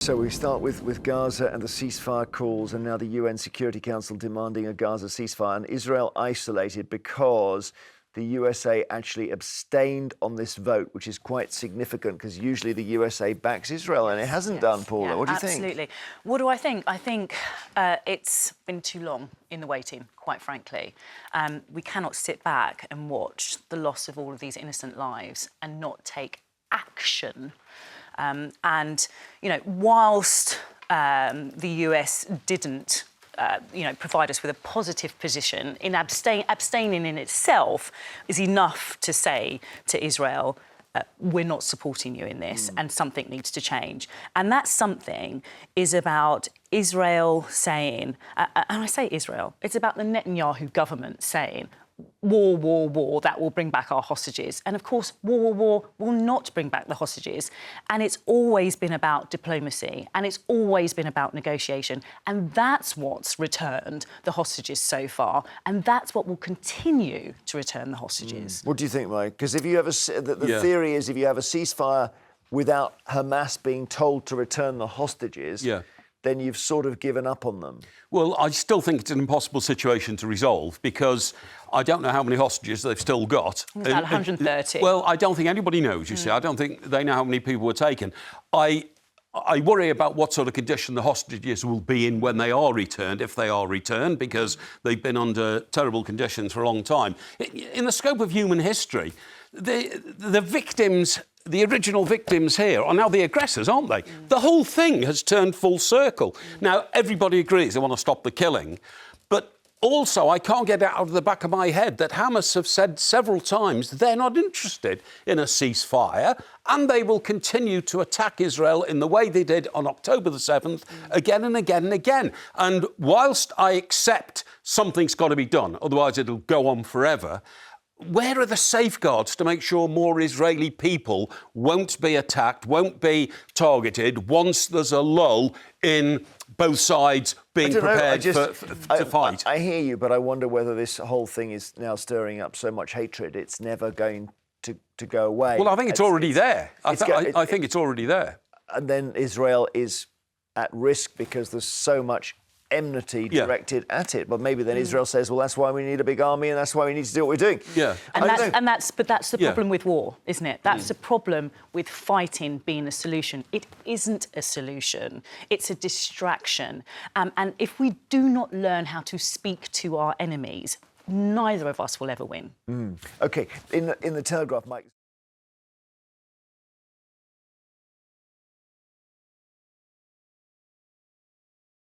So we start with Gaza and the ceasefire calls, and now the UN Security Council demanding a Gaza ceasefire, and Israel isolated because the USA actually abstained on this vote, which is quite significant because usually the USA backs Israel, and it hasn't done, Paula. Yeah, what do you think? Absolutely. What do I think? I think it's been too long in the waiting, quite frankly. We cannot sit back and watch the loss of all of these innocent lives and not take action. And, you know, whilst the US didn't, provide us with a positive position, in abstaining in itself is enough to say to Israel, we're not supporting you in this and something needs to change. And that something is about Israel saying, and I say Israel, it's about the Netanyahu government saying, war, war, war, that will bring back our hostages. And of course, war, war, war will not bring back the hostages. And it's always been about diplomacy and it's always been about negotiation. And that's what's returned the hostages so far. And that's what will continue to return the hostages. What do you think, Mike? Because if you have the theory is if you have a ceasefire without Hamas being told to return the hostages, then you've sort of given up on them. Well, I still think it's an impossible situation to resolve because I don't know how many hostages they've still got. About 130. Well, I don't think anybody knows, you see. I don't think they know how many people were taken. I worry about what sort of condition the hostages will be in when they are returned, if they are returned, because they've been under terrible conditions for a long time. In the scope of human history, the victims, the original victims here are now the aggressors, aren't they? The whole thing has turned full circle. Now, everybody agrees they want to stop the killing, but also I can't get it out of the back of my head that Hamas have said several times they're not interested in a ceasefire and they will continue to attack Israel in the way they did on October the 7th, again and again and again. And whilst I accept something's got to be done, otherwise it'll go on forever, where are the safeguards to make sure more Israeli people won't be attacked, won't be targeted once there's a lull in both sides being prepared to fight? I hear you, but I wonder whether this whole thing is now stirring up so much hatred it's never going to go away. Well, I think it's already there. I think it's already there. And then Israel is at risk because there's so much enmity directed at it, but maybe then Israel says, well, that's why we need a big army and that's why we need to do what we're doing. But that's the problem with war, isn't it? That's the problem with fighting being a solution. It isn't a solution. It's a distraction. And if we do not learn how to speak to our enemies, neither of us will ever win. OK, in the Telegraph, Mike...